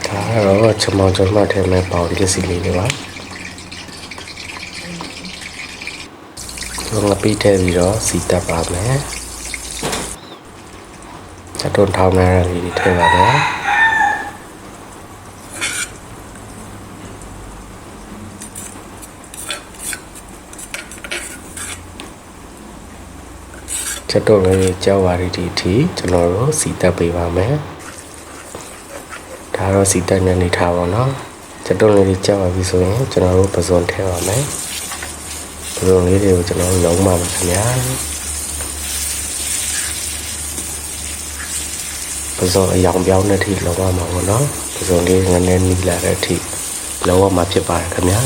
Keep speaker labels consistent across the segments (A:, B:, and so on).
A: ဒါကတော့ချမောင်ကျော်မှထဲမဲ့ပေါင်ပစ္စည်းလေးတွေပါငါပြီးထည့်ပြီးတော့စီတက်ပါမယ်ချက်တွန်းထောင်းရတဲ့လေးတွေထည့်ပါမယ်ချက်တွန်းလေးကြောက်ပါရီဒီအထိကျွန်တော်တို့စီတက်ပေးပါမယ်ဒါတော့စီတက်နေနေထားပါတော့ချက်တွန်းလေးကြောက်ပါပြီဆိုရင်ကျွန်တော်တို့ပဇွန်ထည့်ပါမယ်ပဇွန်လေးတွေကိုကျွန်တော်လုံးပါမယ်ခင်ဗျာပဇွန်အယောင်ပြောင်းတဲ့အထိလုံးပါမှာပေါ့နော်ပဇွန်လေးငနဲ့နီးလာတဲ့အထိလုံးဝမှာဖြစ်ပါတယ်ခင်ဗျာ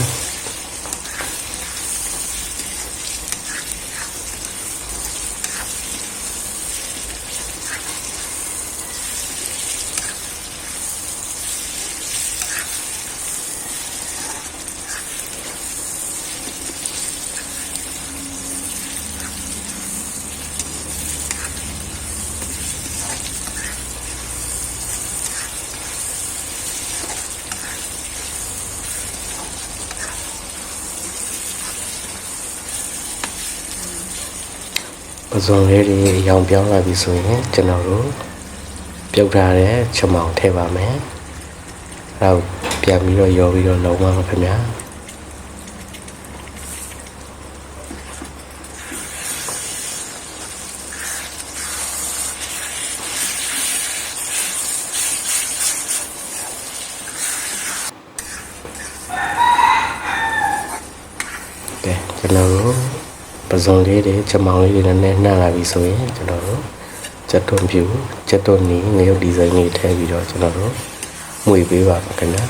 A: ပဇွန်လေးတွေရောင်ပြောင်းလာပြီဆိုရင်ကျွန်တော်တို့ပြုတ်ထားတဲ့ချမောင်ထည့်ပါမယ်။အဲဒါပြန်ပြီးတော့ရောပြီးတော့လုံးပါမယ်ခင်ဗျာ။ကဲကျွန်တော်တို့ပဇွန်လေးတွေချမောင်လေးတွေနဲ့နှံ့လာပြီဆိုရင်ကျွန်တော်တို့ချက်တွန်းပြူချက်တွန်းနီငရုတ်ဒီဇိုင်းလေးထည့်ပြီးတော့ကျွန်တော်တို့မှုေပေးပါမယ်ခင်ဗျာ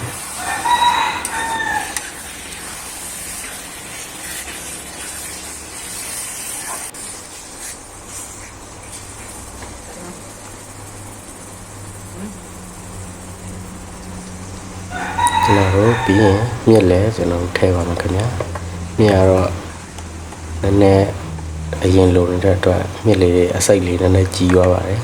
A: ကျွန်တော်တို့ပြီးရင်မြက်လဲကျွန်တော်တို့ထည့်ပါမယ်ခင်ဗျာမြက်ကတော့နည်းနည်းအရင်လိုနေတဲ့အတွက်မြစ်လေးအစိတ်လေးနည်းနည်းကြီးသွားပါတယ်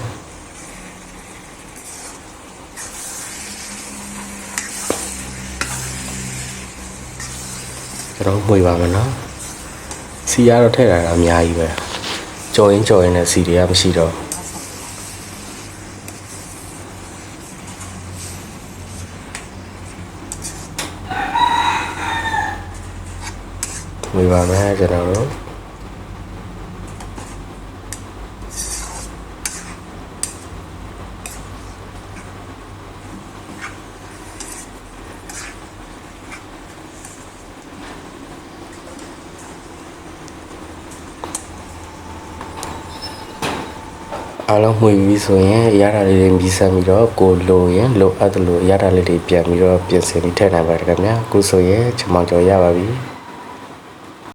A: ကျွန်တော်မှွေပါမယ်နော်စီရတော့ထည့်တာအများကြီးပဲကြော်ရင်နဲ့စီတွေကမရှိတော့မှွေပါမယ်ကျွန်တော်တို့အားလုံးမှွေပြီးဆိုရင်ရတာလေးတွေပြီးဆက်ပြီးတော့ကိုလိုရင်လိုအပ်တယ်လို့ရတာလေးတွေပြန်ပြီးတော့ပြင်ဆင်ပြီးထည့်နိုင်ပါတယ်ခင်ဗျာအခုဆိုရင်ချမောင်ကျော်ရပါပြီ